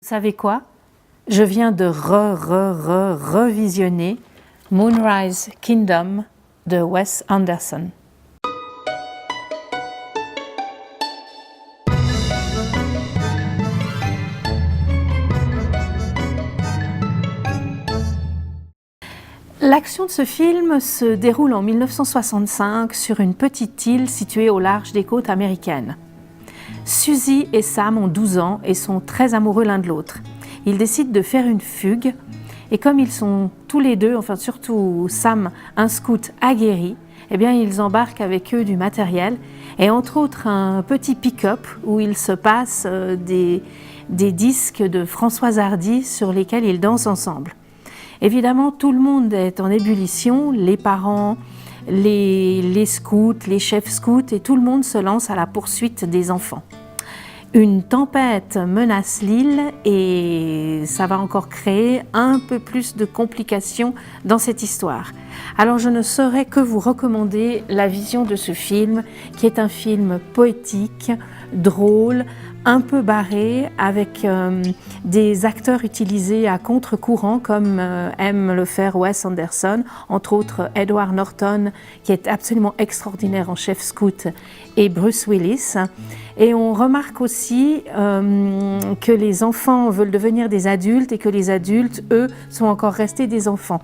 Vous savez quoi? Je viens de revisionner Moonrise Kingdom de Wes Anderson. L'action de ce film se déroule en 1965 sur une petite île située au large des côtes américaines. Suzy et Sam ont 12 ans et sont très amoureux l'un de l'autre. Ils décident de faire une fugue et comme ils sont tous les deux, enfin surtout Sam, un scout aguerri, eh bien ils embarquent avec eux du matériel et entre autres un petit pick-up où il se passe des disques de Françoise Hardy sur lesquels ils dansent ensemble. Évidemment, tout le monde est en ébullition, les parents, les scouts, les chefs scouts et tout le monde se lance à la poursuite des enfants. Une tempête menace l'île et ça va encore créer un peu plus de complications dans cette histoire. Alors je ne saurais que vous recommander la vision de ce film qui est un film poétique, drôle, un peu barré avec des acteurs utilisés à contre-courant comme aime le faire Wes Anderson, entre autres Edward Norton qui est absolument extraordinaire en chef scout et Bruce Willis. Et on remarque aussi que les enfants veulent devenir des adultes et que les adultes, eux, sont encore restés des enfants.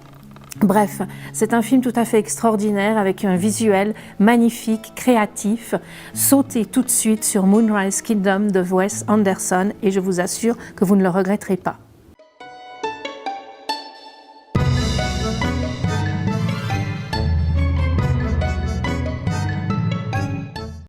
Bref, c'est un film tout à fait extraordinaire avec un visuel magnifique, créatif. Sautez tout de suite sur Moonrise Kingdom de Wes Anderson et je vous assure que vous ne le regretterez pas.